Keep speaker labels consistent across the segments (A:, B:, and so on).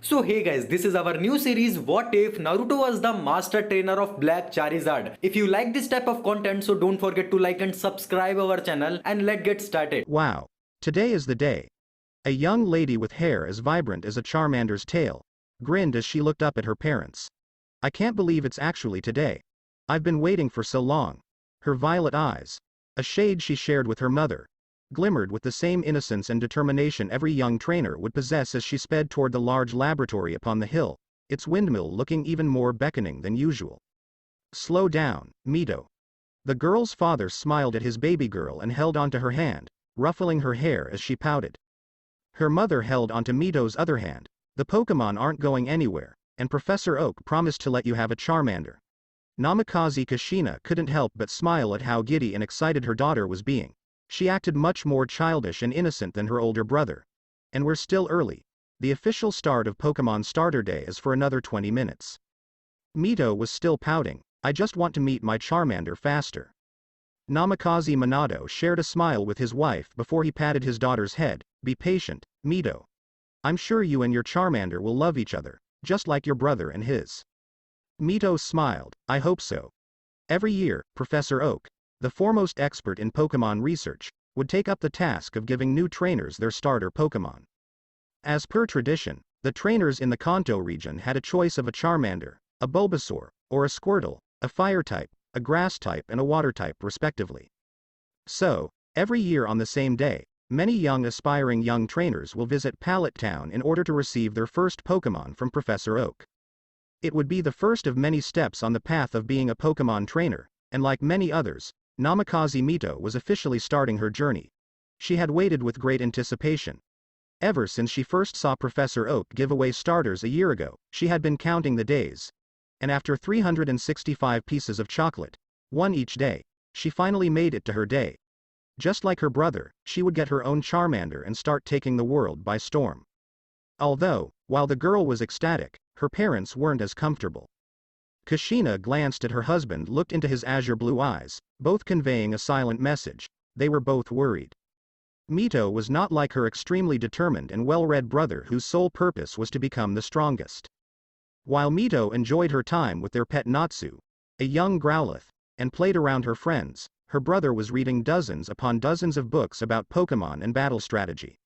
A: So hey guys, this is our new series What If Naruto was the master trainer of Black Charizard. If you like this type of content, so don't forget to like and subscribe our channel and let's get started.
B: Wow. Today is the day. A young lady with hair as vibrant as a Charmander's tail grinned as she looked up at her parents. I can't believe it's actually today. I've been waiting for so long. Her violet eyes, a shade she shared with her mother, glimmered with the same innocence and determination every young trainer would possess as she sped toward the large laboratory upon the hill, its windmill looking even more beckoning than usual. Slow down, Mito. The girl's father smiled at his baby girl and held onto her hand, ruffling her hair as she pouted. Her mother held onto Mito's other hand. The Pokemon aren't going anywhere, and Professor Oak promised to let you have a Charmander. Namikaze Kushina couldn't help but smile at how giddy and excited her daughter was being. She acted much more childish and innocent than her older brother. And we're still early. The official start of Pokemon Starter Day is for another 20 minutes. Mito was still pouting. I just want to meet my Charmander faster. Namikaze Minato shared a smile with his wife before he patted his daughter's head. Be patient, Mito. I'm sure you and your Charmander will love each other, just like your brother and his. Mito smiled. I hope so. Every year, Professor Oak, the foremost expert in Pokemon research, would take up the task of giving new trainers their starter Pokemon. As per tradition, the trainers in the Kanto region had a choice of a Charmander, a Bulbasaur, or a Squirtle, a fire type, a grass type and a water type respectively. So, every year on the same day, many aspiring young trainers will visit Pallet Town in order to receive their first Pokemon from Professor Oak. It would be the first of many steps on the path of being a Pokemon trainer, and like many others, Namikaze Mito was officially starting her journey. She had waited with great anticipation. Ever since she first saw Professor Oak give away starters a year ago, she had been counting the days. And after 365 pieces of chocolate, one each day, she finally made it to her day. Just like her brother, she would get her own Charmander and start taking the world by storm. Although, while the girl was ecstatic, her parents weren't as comfortable. Kushina glanced at her husband, looked into his azure blue eyes, both conveying a silent message. They were both worried. Mito was not like her extremely determined and well-read brother whose sole purpose was to become the strongest. While Mito enjoyed her time with their pet Natsu, a young Growlithe, and played around her friends, her brother was reading dozens upon dozens of books about Pokemon and battle strategy.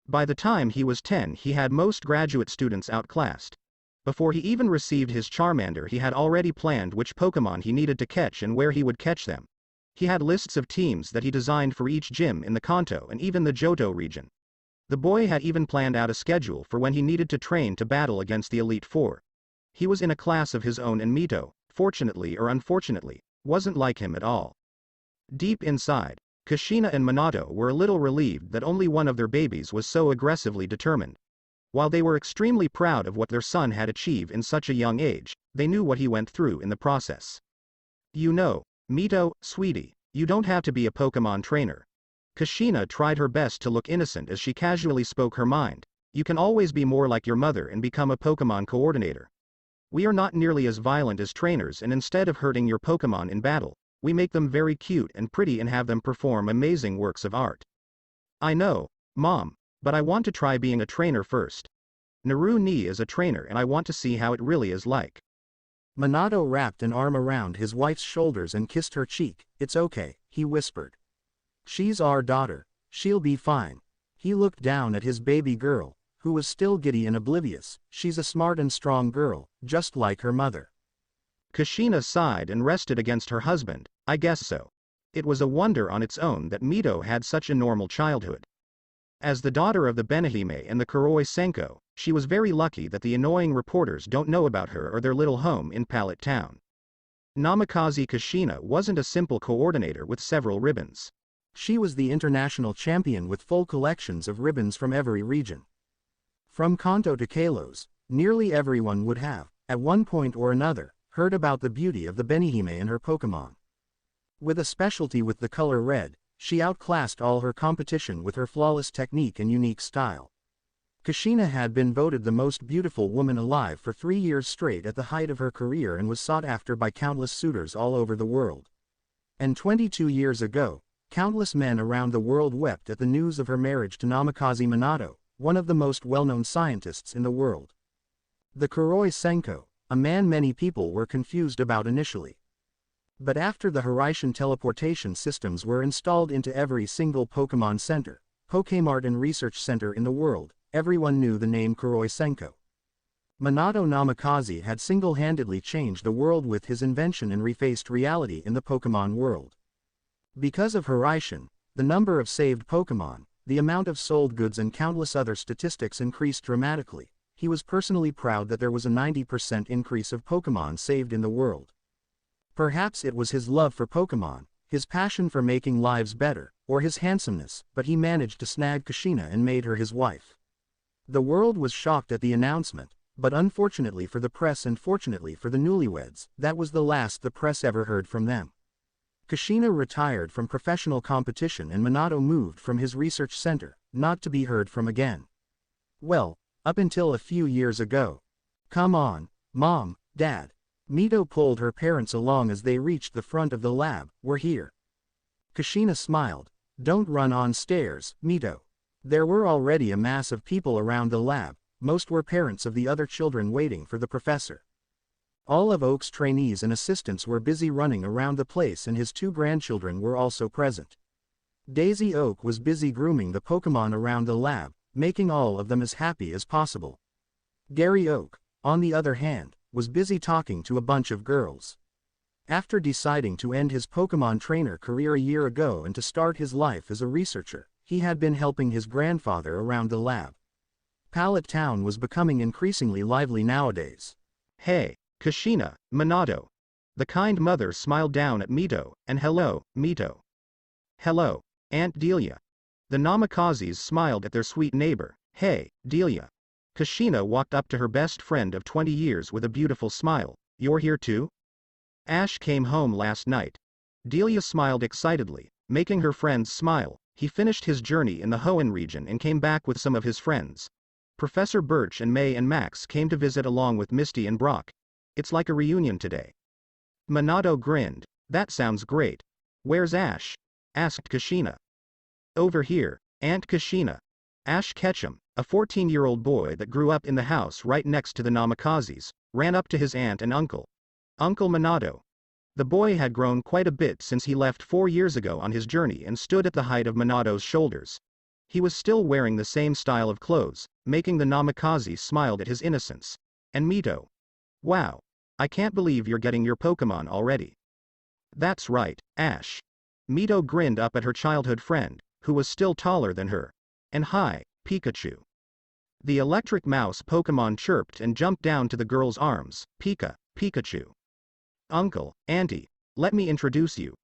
B: By the time he was 10, he had most graduate students outclassed. Before he even received his Charmander, he had already planned which Pokemon he needed to catch and where he would catch them. He had lists of teams that he designed for each gym in the Kanto and even the Johto region. The boy had even planned out a schedule for when he needed to train to battle against the Elite Four. He was in a class of his own, and Mito, fortunately or unfortunately, wasn't like him at all. Deep inside, Kushina and Minato were a little relieved that only one of their babies was so aggressively determined. While they were extremely proud of what their son had achieved in such a young age, they knew what he went through in the process. You know, Mito, sweetie, you don't have to be a Pokemon trainer. Kushina tried her best to look innocent as she casually spoke her mind. You can always be more like your mother and become a Pokemon coordinator. We are not nearly as violent as trainers, and instead of hurting your Pokemon in battle, we make them very cute and pretty and have them perform amazing works of art. I know, Mom, but I want to try being a trainer first. Naru Ni is a trainer and I want to see how it really is like.
C: Minato wrapped an arm around his wife's shoulders and kissed her cheek. It's okay, he whispered. She's our daughter. She'll be fine. He looked down at his baby girl, who was still giddy and oblivious. She's a smart and strong girl, just like her mother.
B: Kushina sighed and rested against her husband. I guess so. It was a wonder on its own that Mito had such a normal childhood. As the daughter of the Benihime and the Kuroi Senko, she was very lucky that the annoying reporters don't know about her or their little home in Pallet Town. Namikaze Kushina wasn't a simple coordinator with several ribbons.
C: She was the international champion with full collections of ribbons from every region. From Kanto to Kalos, nearly everyone would have, at one point or another, heard about the beauty of the Benihime and her Pokemon. With a specialty with the color red, she outclassed all her competition with her flawless technique and unique style. Kushina had been voted the most beautiful woman alive for 3 years straight at the height of her career and was sought after by countless suitors all over the world. And 22 years ago, countless men around the world wept at the news of her marriage to Namikaze Minato, one of the most well-known scientists in the world. The Kuroi Senko, a man many people were confused about initially. But after the Horizon teleportation systems were installed into every single Pokemon Center, Pokemart and Research Center in the world, everyone knew the name Kuroi Senko. Minato Namikaze had single-handedly changed the world with his invention and refaced reality in the Pokemon world. Because of Horizon, the number of saved Pokemon, the amount of sold goods and countless other statistics increased dramatically. He was personally proud that there was a 90% increase of Pokemon saved in the world. Perhaps it was his love for Pokemon, his passion for making lives better, or his handsomeness, but he managed to snag Kushina and made her his wife. The world was shocked at the announcement, but unfortunately for the press and fortunately for the newlyweds, that was the last the press ever heard from them. Kushina retired from professional competition and Minato moved from his research center, not to be heard from again. Well, up until a few years ago. Come on, Mom, Dad. Mito pulled her parents along as they reached the front of the lab. We're here. Kushina smiled. Don't run on stairs, Mito. There were already a mass of people around the lab, most were parents of the other children waiting for the professor. All of Oak's trainees and assistants were busy running around the place and his 2 grandchildren were also present. Daisy Oak was busy grooming the Pokemon around the lab, making all of them as happy as possible. Gary Oak, on the other hand, was busy talking to a bunch of girls. After deciding to end his Pokemon trainer career a year ago and to start his life as a researcher, he had been helping his grandfather around the lab. Pallet Town was becoming increasingly lively nowadays.
B: Hey, Kushina, Minato. The kind mother smiled down at Mito, and hello, Mito. Hello, Aunt Delia. The Namakazes smiled at their sweet neighbor. Hey, Delia. Kushina walked up to her best friend of 20 years with a beautiful smile. You're here too? Ash came home last night. Delia smiled excitedly, making her friends smile. He finished his journey in the Hoenn region and came back with some of his friends. Professor Birch and May and Max came to visit along with Misty and Brock. It's like a reunion today. Minato grinned. That sounds great. Where's Ash? Asked Kushina. Over here, Aunt Kushina. Ash Ketchum, a 14-year-old boy that grew up in the house right next to the Namakazes, ran up to his aunt and uncle. Uncle Minato. The boy had grown quite a bit since he left 4 years ago on his journey and stood at the height of Minato's shoulders. He was still wearing the same style of clothes, making the Namikaze smiled at his innocence. And Mito. Wow. I can't believe you're getting your Pokemon already. That's right, Ash. Mito grinned up at her childhood friend, who was still taller than her. And hi, Pikachu. The electric mouse Pokemon chirped and jumped down to the girl's arms. Pikachu. Uncle, Auntie, let me introduce you.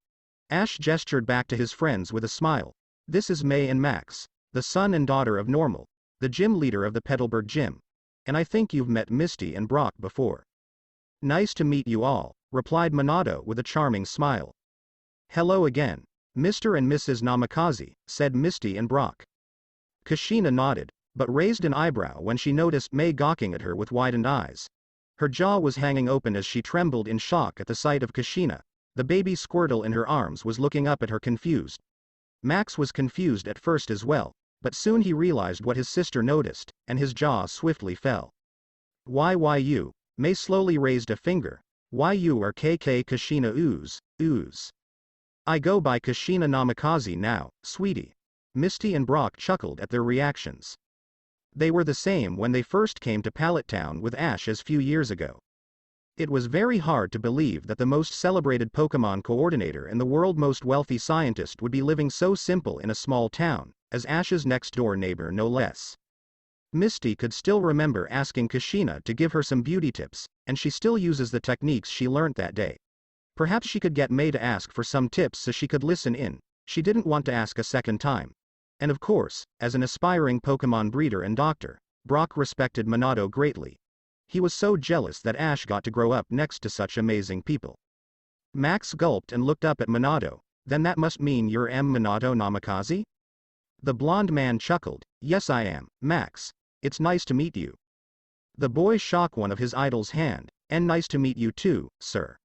B: Ash gestured back to his friends with a smile. This is May and Max, the son and daughter of Normal, the gym leader of the Petalburg Gym. And I think you've met Misty and Brock before. Nice to meet you all, replied Minato with a charming smile. Hello again, Mr. and Mrs. Namikaze, said Misty and Brock. Kushina nodded, but raised an eyebrow when she noticed May gawking at her with widened eyes. Her jaw was hanging open as she trembled in shock at the sight of Kushina. The baby Squirtle in her arms was looking up at her confused. Max was confused at first as well, but soon he realized what his sister noticed, and his jaw swiftly fell. Why you? May slowly raised a finger. Why you are KK Kushina ooze. I go by Kushina Namikaze now, sweetie. Misty and Brock chuckled at their reactions. They were the same when they first came to Pallet Town with Ash as few years ago. It was very hard to believe that the most celebrated Pokemon coordinator and the world's most wealthy scientist would be living so simple in a small town, as Ash's next-door neighbor no less. Misty could still remember asking Kushina to give her some beauty tips, and she still uses the techniques she learnt that day. Perhaps she could get May to ask for some tips so she could listen in. She didn't want to ask a second time. And of course, as an aspiring Pokemon breeder and doctor, Brock respected Minato greatly. He was so jealous that Ash got to grow up next to such amazing people. Max gulped and looked up at Minato. Then that must mean you're Minato Namikaze? The blonde man chuckled. Yes I am, Max. It's nice to meet you. The boy shook one of his idol's hand. And nice to meet you too, sir.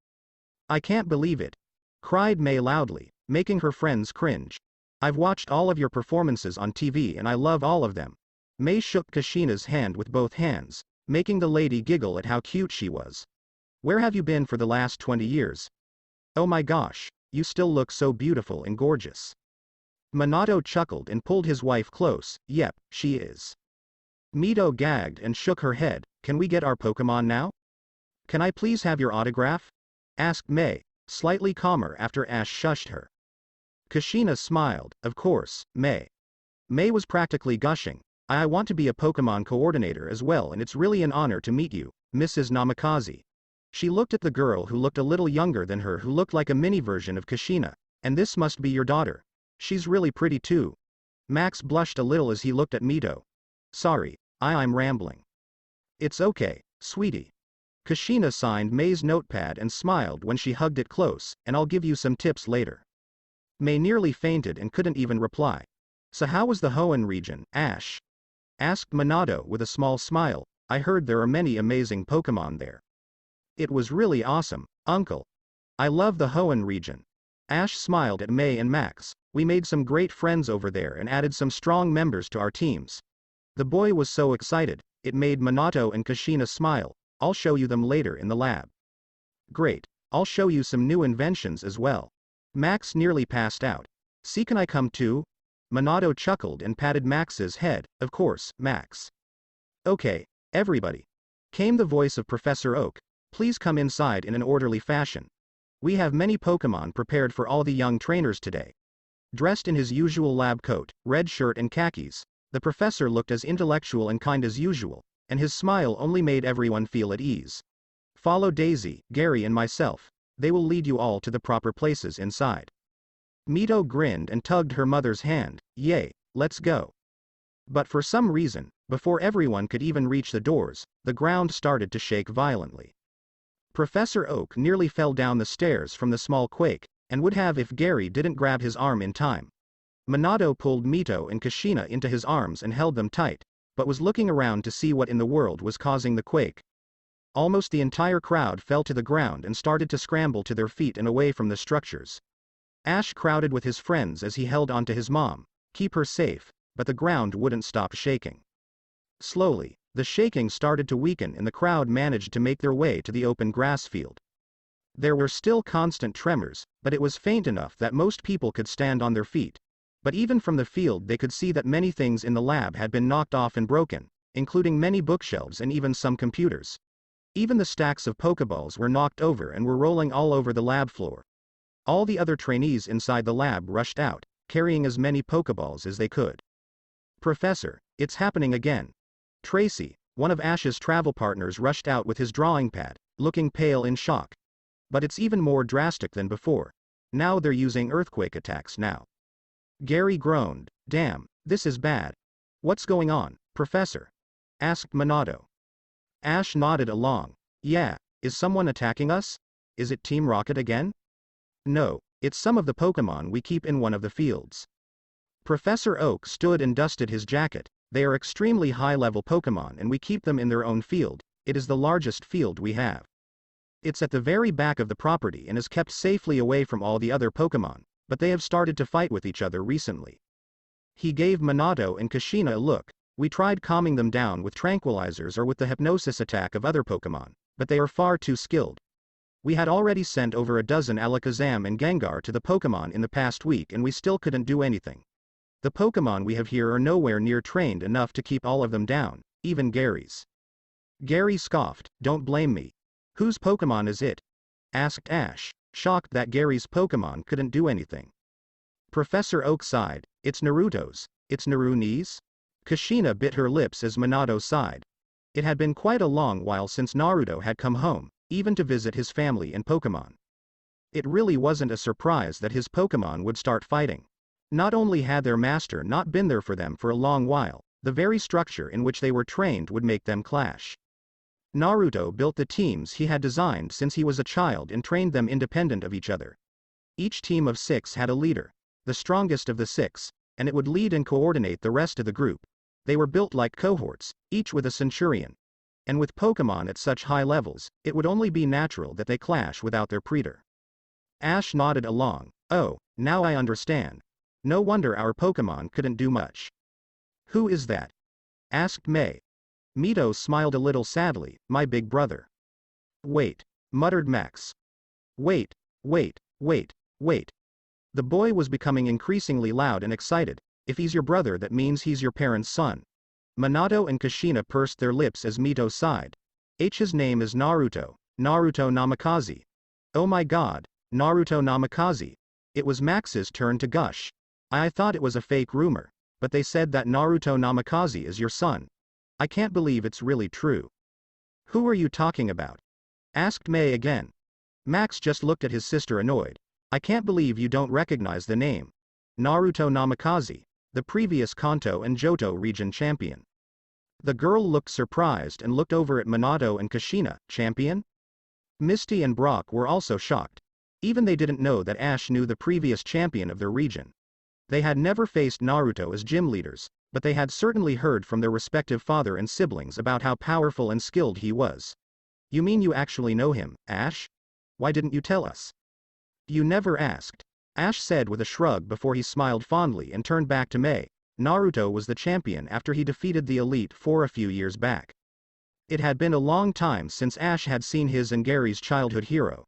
B: I can't believe it, cried May loudly, making her friends cringe. I've watched all of your performances on TV and I love all of them. May shook Kushina's hand with both hands. making the lady giggle at how cute she was. Where have you been for the last 20 years? Oh my gosh, you still look so beautiful and gorgeous. Minato chuckled and pulled his wife close. Yep, she is. Mito gagged and shook her head. Can we get our Pokemon now? Can I please have your autograph? Asked May, slightly calmer after Ash shushed her. Kushina smiled. Of course, May. May was practically gushing. I want to be a Pokemon coordinator as well, and it's really an honor to meet you, Mrs. Namikaze. She looked at the girl who looked a little younger than her, who looked like a mini version of Kushina. And this must be your daughter. She's really pretty too. Max blushed a little as he looked at Mito. Sorry, I'm rambling. It's okay, sweetie. Kushina signed May's notepad and smiled when she hugged it close, and I'll give you some tips later. May nearly fainted and couldn't even reply. So how was the Hoenn region, Ash? Asked Minato with a small smile. I heard there are many amazing Pokemon there. It was really awesome, Uncle. I love the Hoenn region. Ash smiled at May and Max. We made some great friends over there and added some strong members to our teams. The boy was so excited, it made Minato and Kushina smile. I'll show you them later in the lab. Great, I'll show you some new inventions as well. Max nearly passed out. See, can I come too? Minato chuckled and patted Max's head. Of course, Max. Okay, everybody. Came the voice of Professor Oak. Please come inside in an orderly fashion. We have many Pokemon prepared for all the young trainers today. Dressed in his usual lab coat, red shirt and khakis, the professor looked as intellectual and kind as usual, and his smile only made everyone feel at ease. Follow Daisy, Gary and myself. They will lead you all to the proper places inside. Mito grinned and tugged her mother's hand. Yay, let's go. But for some reason, before everyone could even reach the doors, the ground started to shake violently. Professor Oak nearly fell down the stairs from the small quake, and would have if Gary didn't grab his arm in time. Minato pulled Mito and Kushina into his arms and held them tight, but was looking around to see what in the world was causing the quake. Almost the entire crowd fell to the ground and started to scramble to their feet and away from the structures. Ash crowded with his friends as he held onto his mom, keep her safe, but the ground wouldn't stop shaking. Slowly, the shaking started to weaken and the crowd managed to make their way to the open grass field. There were still constant tremors, but it was faint enough that most people could stand on their feet. But even from the field they could see that many things in the lab had been knocked off and broken, including many bookshelves and even some computers. Even the stacks of Pokeballs were knocked over and were rolling all over the lab floor. All the other trainees inside the lab rushed out, carrying as many Pokeballs as they could. Professor, it's happening again. Tracy, one of Ash's travel partners, rushed out with his drawing pad, looking pale in shock. But it's even more drastic than before. Now they're using earthquake attacks now. Gary groaned. Damn, this is bad. What's going on, Professor? Asked Minato. Ash nodded along. Yeah, is someone attacking us? Is it Team Rocket again? No, it's some of the Pokemon we keep in one of the fields. Professor Oak stood and dusted his jacket. They are extremely high-level Pokemon and we keep them in their own field. It is the largest field we have. It's at the very back of the property and is kept safely away from all the other Pokemon, but they have started to fight with each other recently. He gave Minato and Kushina a look. We tried calming them down with tranquilizers or with the hypnosis attack of other Pokemon, but they are far too skilled. We had already sent over a dozen Alakazam and Gengar to the Pokemon in the past week and we still couldn't do anything. The Pokemon we have here are nowhere near trained enough to keep all of them down, even Gary's. Gary scoffed. Don't blame me. Whose Pokemon is it? Asked Ash, shocked that Gary's Pokemon couldn't do anything. Professor Oak sighed. It's Naruto's. It's Naruto's? Kushina bit her lips as Minato sighed. It had been quite a long while since Naruto had come home, even to visit his family and Pokemon. It really wasn't a surprise that his Pokemon would start fighting. Not only had their master not been there for them for a long while, the very structure in which they were trained would make them clash. Naruto built the teams he had designed since he was a child and trained them independent of each other. Each team of 6 had a leader, the strongest of the 6, and it would lead and coordinate the rest of the group. They were built like cohorts, each with a centurion. And with Pokemon at such high levels, it would only be natural that they clash without their praetor. Ash nodded along. Oh, now I understand. No wonder our Pokemon couldn't do much. Who is that? Asked May. Mito smiled a little sadly, my big brother. Wait, muttered Max. Wait, wait, wait, wait. The boy was becoming increasingly loud and excited. If he's your brother, that means he's your parents' son. Minato and Kushina pursed their lips as Mito sighed. His name is Naruto, Naruto Namikaze. Oh my god, Naruto Namikaze. It was Max's turn to gush. I thought it was a fake rumor, but they said that Naruto Namikaze is your son. I can't believe it's really true. Who are you talking about? Asked May again. Max just looked at his sister annoyed. I can't believe you don't recognize the name. Naruto Namikaze, the previous Kanto and Johto region champion. The girl looked surprised and looked over at Minato and Kushina. Champion? Misty and Brock were also shocked. Even they didn't know that Ash knew the previous champion of their region. They had never faced Naruto as gym leaders, but they had certainly heard from their respective father and siblings about how powerful and skilled he was. You mean you actually know him, Ash? Why didn't you tell us? You never asked. Ash said with a shrug before he smiled fondly and turned back to May. Naruto was the champion after he defeated the Elite Four a few years back. It had been a long time since Ash had seen his and Gary's childhood hero.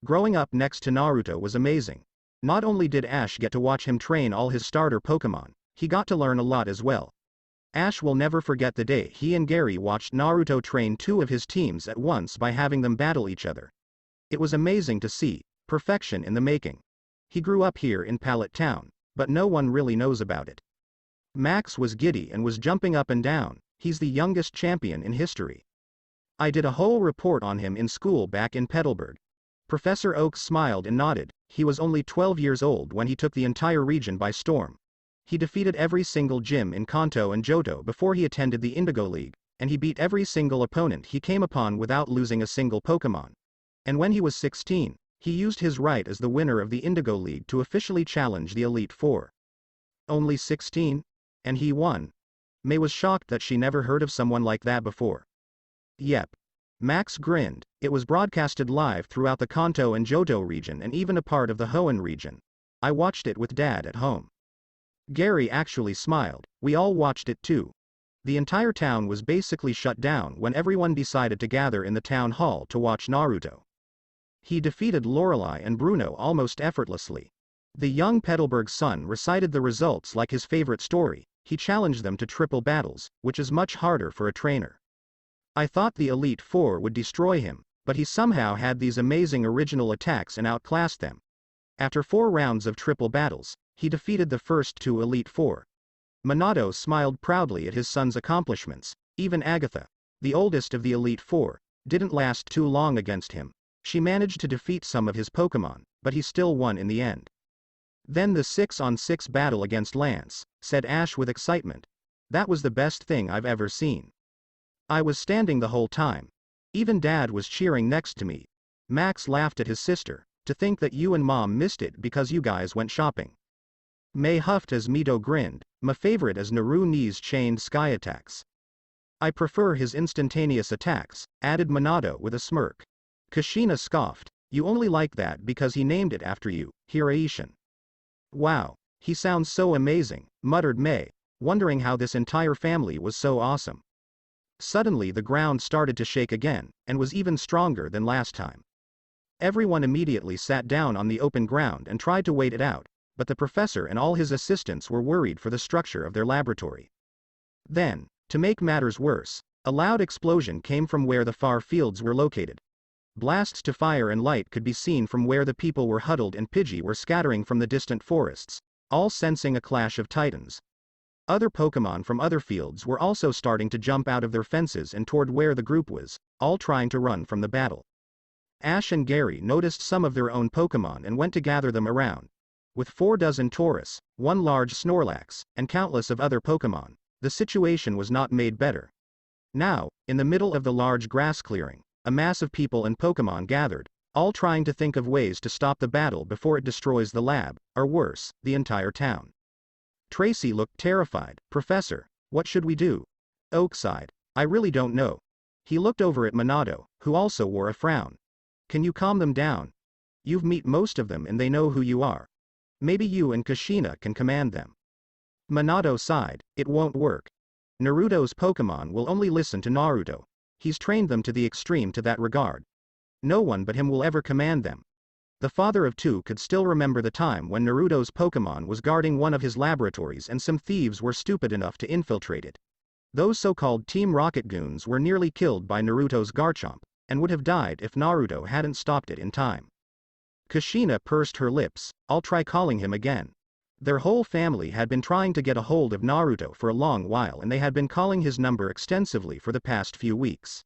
B: Growing up next to Naruto was amazing. Not only did Ash get to watch him train all his starter Pokemon, he got to learn a lot as well. Ash will never forget the day he and Gary watched Naruto train two of his teams at once by having them battle each other. It was amazing to see, perfection in the making. He grew up here in Pallet Town, but no one really knows about it. Max was giddy and was jumping up and down. He's the youngest champion in history. I did a whole report on him in school back in Petalburg. Professor Oaks smiled and nodded. He was only 12 years old when he took the entire region by storm. He defeated every single gym in Kanto and Johto before he attended the Indigo League, and he beat every single opponent he came upon without losing a single Pokemon. And when he was 16, he used his right as the winner of the Indigo League to officially challenge the Elite Four. Only 16? And he won. May was shocked that she never heard of someone like that before. Yep. Max grinned. It was broadcasted live throughout the Kanto and Johto region and even a part of the Hoenn region. I watched it with Dad at home. Gary actually smiled. We all watched it too. The entire town was basically shut down when everyone decided to gather in the town hall to watch Naruto. He defeated Lorelei and Bruno almost effortlessly. The young Petalburg son recited the results like his favorite story. He challenged them to triple battles, which is much harder for a trainer. I thought the Elite Four would destroy him, but he somehow had these amazing original attacks and outclassed them. After 4 rounds of triple battles, he defeated the first 2 Elite Four. Minato smiled proudly at his son's accomplishments. Even Agatha, the oldest of the Elite Four, didn't last too long against him. She managed to defeat some of his Pokemon, but he still won in the end. Then the 6-on-6 battle against Lance, said Ash with excitement. That was the best thing I've ever seen. I was standing the whole time. Even Dad was cheering next to me. Max laughed at his sister. To think that you and Mom missed it because you guys went shopping. May huffed as Mito grinned. My favorite is Naruto's chained sky attacks. I prefer his instantaneous attacks, added Minato with a smirk. Kushina scoffed. You only like that because he named it after you, Hiraishin. Wow, he sounds so amazing, muttered May, wondering how this entire family was so awesome. Suddenly the ground started to shake again, and was even stronger than last time. Everyone immediately sat down on the open ground and tried to wait it out, but the professor and all his assistants were worried for the structure of their laboratory. Then, to make matters worse, a loud explosion came from where the far fields were located. Blasts to fire and light could be seen from where the people were huddled and Pidgey were scattering from the distant forests, all sensing a clash of titans. Other Pokemon from other fields were also starting to jump out of their fences and toward where the group was, all trying to run from the battle. Ash and Gary noticed some of their own Pokemon and went to gather them around. With 4 dozen Taurus, 1 large Snorlax, and countless of other Pokemon, the situation was not made better. Now, in the middle of the large grass clearing, a mass of people and Pokemon gathered, all trying to think of ways to stop the battle before it destroys the lab, or worse, the entire town. Tracy looked terrified. Professor, what should we do? Oak sighed. I really don't know. He looked over at Minato, who also wore a frown. Can you calm them down? You've met most of them and they know who you are. Maybe you and Kushina can command them. Minato sighed. It won't work. Naruto's Pokemon will only listen to Naruto. He's trained them to the extreme to that regard. No one but him will ever command them. The father of two could still remember the time when Naruto's Pokemon was guarding one of his laboratories and some thieves were stupid enough to infiltrate it. Those so-called Team Rocket goons were nearly killed by Naruto's Garchomp, and would have died if Naruto hadn't stopped it in time. Kushina pursed her lips. I'll try calling him again. Their whole family had been trying to get a hold of Naruto for a long while and they had been calling his number extensively for the past few weeks.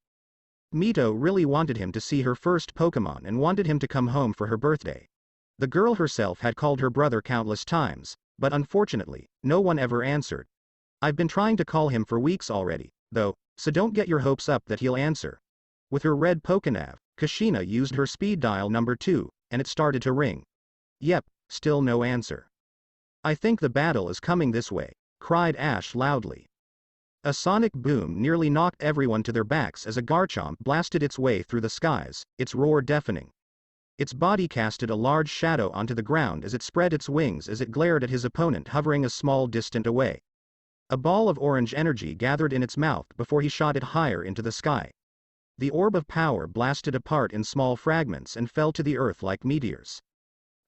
B: Mito really wanted him to see her first Pokemon and wanted him to come home for her birthday. The girl herself had called her brother countless times, but unfortunately, no one ever answered. I've been trying to call him for weeks already, though, so don't get your hopes up that he'll answer. With her red Pokénav, Kushina used her speed dial number 2, and it started to ring. Yep, still no answer. I think the battle is coming this way, cried Ash loudly. A sonic boom nearly knocked everyone to their backs as a Garchomp blasted its way through the skies, its roar deafening. Its body casted a large shadow onto the ground as it spread its wings as it glared at his opponent hovering a small distance away. A ball of orange energy gathered in its mouth before he shot it higher into the sky. The orb of power blasted apart in small fragments and fell to the earth like meteors.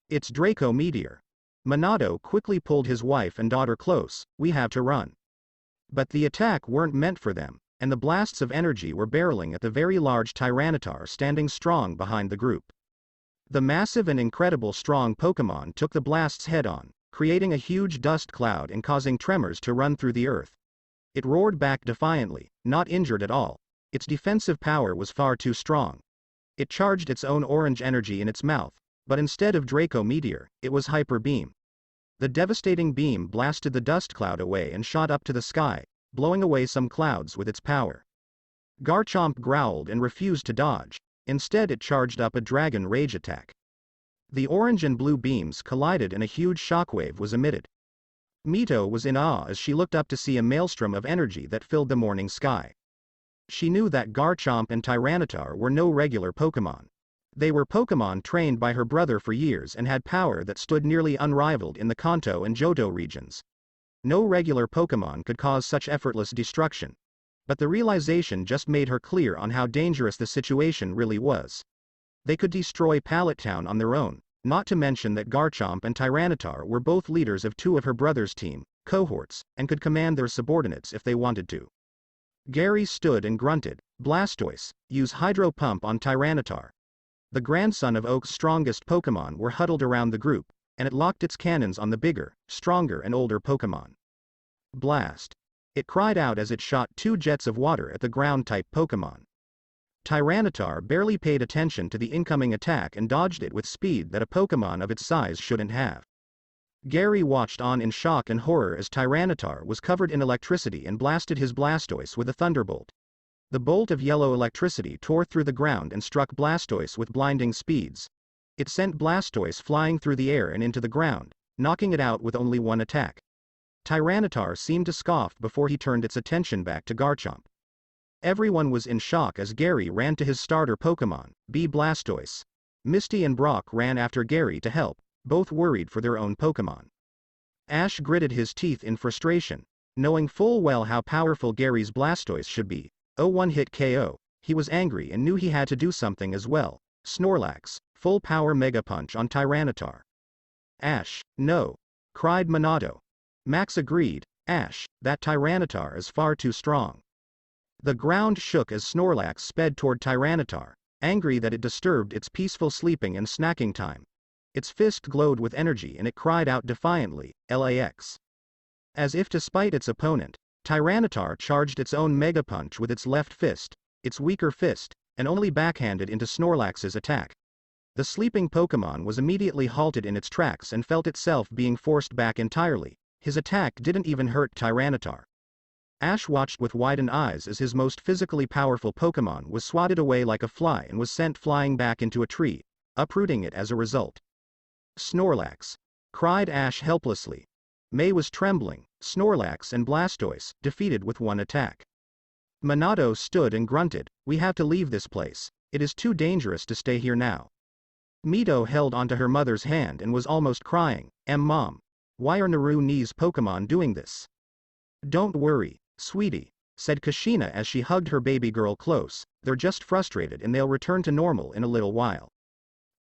B: It's Draco Meteor. Minato quickly pulled his wife and daughter close. We have to run. But the attack weren't meant for them, and the blasts of energy were barreling at the very large Tyranitar standing strong behind the group. The massive and incredible strong Pokemon took the blasts head-on, creating a huge dust cloud and causing tremors to run through the earth. It roared back defiantly, not injured at all. Its defensive power was far too strong. It charged its own orange energy in its mouth, but instead of Draco Meteor, it was Hyper Beam. The devastating beam blasted the dust cloud away and shot up to the sky, blowing away some clouds with its power. Garchomp growled and refused to dodge. Instead it charged up a Dragon Rage attack. The orange and blue beams collided and a huge shockwave was emitted. Mito was in awe as she looked up to see a maelstrom of energy that filled the morning sky. She knew that Garchomp and Tyranitar were no regular Pokemon. They were Pokemon trained by her brother for years and had power that stood nearly unrivaled in the Kanto and Johto regions. No regular Pokemon could cause such effortless destruction. But the realization just made her clear on how dangerous the situation really was. They could destroy Pallet Town on their own, not to mention that Garchomp and Tyranitar were both leaders of two of her brother's team cohorts, and could command their subordinates if they wanted to. Gary stood and grunted. Blastoise, use Hydro Pump on Tyranitar. The grandson of Oak's strongest Pokemon were huddled around the group, and it locked its cannons on the bigger, stronger and older Pokemon. Blast! It cried out as it shot 2 jets of water at the ground-type Pokemon. Tyranitar barely paid attention to the incoming attack and dodged it with speed that a Pokemon of its size shouldn't have. Gary watched on in shock and horror as Tyranitar was covered in electricity and blasted his Blastoise with a thunderbolt. The bolt of yellow electricity tore through the ground and struck Blastoise with blinding speeds. It sent Blastoise flying through the air and into the ground, knocking it out with only one attack. Tyranitar seemed to scoff before he turned its attention back to Garchomp. Everyone was in shock as Gary ran to his starter Pokemon, B Blastoise. Misty and Brock ran after Gary to help, both worried for their own Pokemon. Ash gritted his teeth in frustration, knowing full well how powerful Gary's Blastoise should be. One-hit KO, he was angry and knew he had to do something as well. Snorlax, full power Mega Punch on Tyranitar. Ash, no, cried Minato. Max agreed. Ash, that Tyranitar is far too strong. The ground shook as Snorlax sped toward Tyranitar, angry that it disturbed its peaceful sleeping and snacking time. Its fist glowed with energy and it cried out defiantly, LAX. As if to spite its opponent, Tyranitar charged its own Mega Punch with its left fist, its weaker fist, and only backhanded into Snorlax's attack. The sleeping Pokemon was immediately halted in its tracks and felt itself being forced back entirely. His attack didn't even hurt Tyranitar. Ash watched with widened eyes as his most physically powerful Pokemon was swatted away like a fly and was sent flying back into a tree, uprooting it as a result. Snorlax! Cried Ash helplessly. May was trembling. Snorlax and Blastoise, defeated with one attack. Minato stood and grunted, we have to leave this place. It is too dangerous to stay here now. Mito held onto her mother's hand and was almost crying, Mom. Why are Naruto's Pokemon doing this? Don't worry, Sweetie, said Kushina as she hugged her baby girl close, they're just frustrated and they'll return to normal in a little while.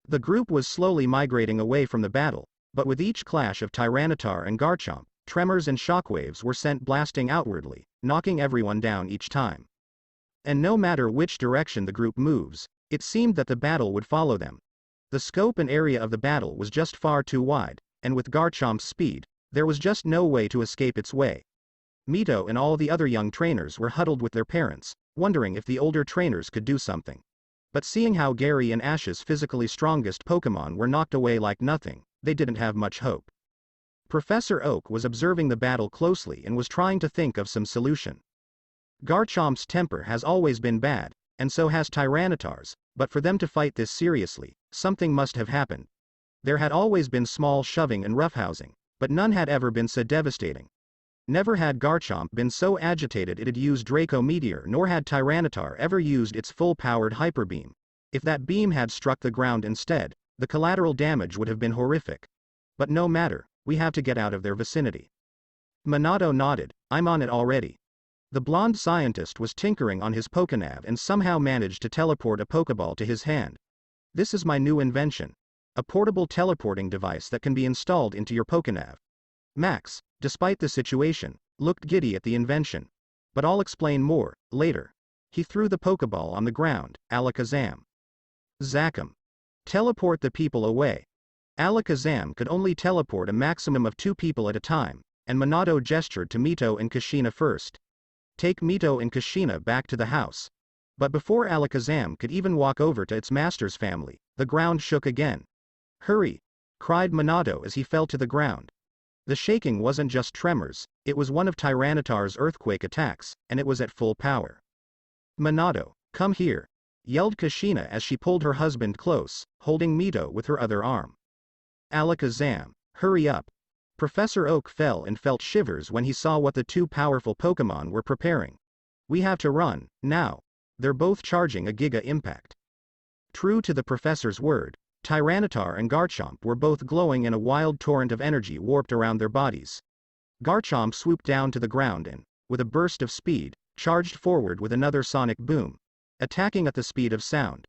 B: The group was slowly migrating away from the battle, but with each clash of Tyranitar and Garchomp, tremors and shockwaves were sent blasting outwardly, knocking everyone down each time. And no matter which direction the group moves, it seemed that the battle would follow them. The scope and area of the battle was just far too wide, and with Garchomp's speed, there was just no way to escape its way. Mito and all the other young trainers were huddled with their parents, wondering if the older trainers could do something. But seeing how Gary and Ash's physically strongest Pokemon were knocked away like nothing, they didn't have much hope. Professor Oak was observing the battle closely and was trying to think of some solution. Garchomp's temper has always been bad, and so has Tyranitar's, but for them to fight this seriously, something must have happened. There had always been small shoving and roughhousing, but none had ever been so devastating. Never had Garchomp been so agitated it had used Draco Meteor, nor had Tyranitar ever used its full-powered Hyper Beam. If that beam had struck the ground instead, the collateral damage would have been horrific. But no matter, we have to get out of their vicinity. Minato nodded, I'm on it already. The blonde scientist was tinkering on his Pokénav and somehow managed to teleport a Pokéball to his hand. This is my new invention. A portable teleporting device that can be installed into your Pokénav. Max, despite the situation, looked giddy at the invention. But I'll explain more, later. He threw the Pokéball on the ground, Alakazam. Zakum. Teleport the people away. Alakazam could only teleport a maximum of 2 people at a time, and Minato gestured to Mito and Kushina first. Take Mito and Kushina back to the house. But before Alakazam could even walk over to its master's family, the ground shook again. Hurry! Cried Minato as he fell to the ground. The shaking wasn't just tremors, it was one of Tyranitar's earthquake attacks, and it was at full power. Minato, come here! Yelled Kushina as she pulled her husband close, holding Mito with her other arm. Alakazam, hurry up! Professor Oak fell and felt shivers when he saw what the 2 powerful Pokemon were preparing. We have to run, now. They're both charging a Giga Impact. True to the professor's word, Tyranitar and Garchomp were both glowing in a wild torrent of energy warped around their bodies. Garchomp swooped down to the ground and, with a burst of speed, charged forward with another sonic boom, attacking at the speed of sound.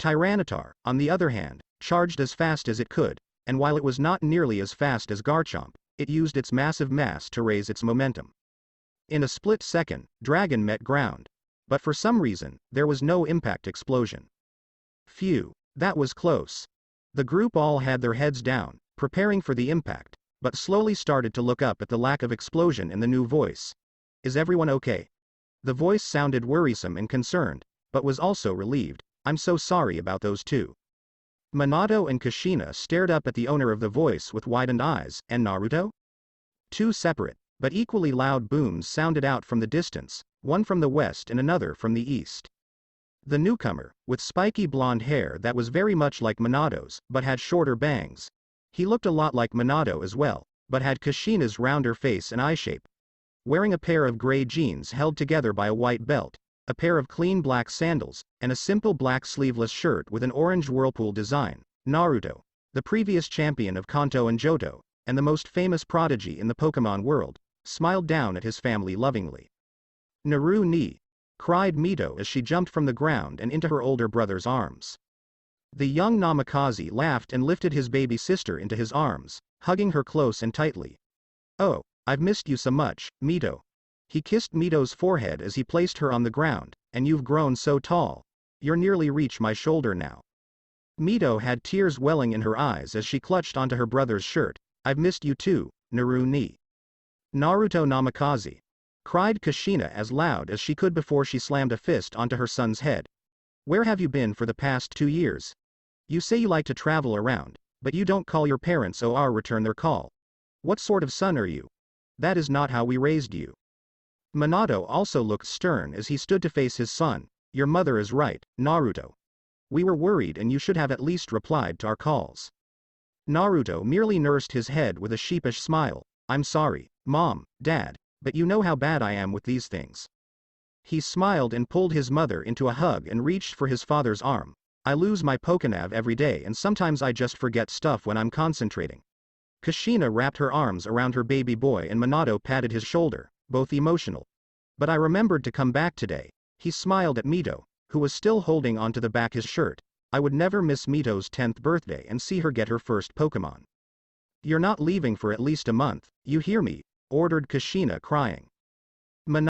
B: Tyranitar, on the other hand, charged as fast as it could, and while it was not nearly as fast as Garchomp, it used its massive mass to raise its momentum. In a split second, Dragon met ground. But for some reason, there was no impact explosion. Phew, that was close. The group all had their heads down, preparing for the impact, but slowly started to look up at the lack of explosion in the new voice. Is everyone okay? The voice sounded worrisome and concerned, but was also relieved. I'm so sorry about those 2. Minato and Kushina stared up at the owner of the voice with widened eyes, and Naruto? 2 separate, but equally loud booms sounded out from the distance, one from the west and another from the east. The newcomer, with spiky blonde hair that was very much like Minato's, but had shorter bangs. He looked a lot like Minato as well, but had Kushina's rounder face and eye shape. Wearing a pair of gray jeans held together by a white belt, a pair of clean black sandals, and a simple black sleeveless shirt with an orange whirlpool design, Naruto, the previous champion of Kanto and Johto, and the most famous prodigy in the Pokemon world, smiled down at his family lovingly. Naru ni! Cried Mito as she jumped from the ground and into her older brother's arms. The young Namikaze laughed and lifted his baby sister into his arms, hugging her close and tightly. Oh, I've missed you so much, Mito. He kissed Mito's forehead as he placed her on the ground, and you've grown so tall. You're nearly reach my shoulder now. Mito had tears welling in her eyes as she clutched onto her brother's shirt. I've missed you too, Naru ni. Naruto Namikaze! Cried Kushina as loud as she could before she slammed a fist onto her son's head. Where have you been for the past 2 years? You say you like to travel around, but you don't call your parents or return their call. What sort of son are you? That is not how we raised you. Minato also looked stern as he stood to face his son. Your mother is right, Naruto. We were worried and you should have at least replied to our calls. Naruto merely nursed his head with a sheepish smile. I'm sorry, Mom, Dad, but you know how bad I am with these things. He smiled and pulled his mother into a hug and reached for his father's arm. I lose my Pokénav every day and sometimes I just forget stuff when I'm concentrating. Kushina wrapped her arms around her baby boy and Minato patted his shoulder, both emotional. But I remembered to come back today. He smiled at Mito, who was still holding onto the back his shirt. I would never miss Mito's 10th birthday and see her get her first Pokemon. You're not leaving for at least a month, you hear me? Ordered Kushina, crying.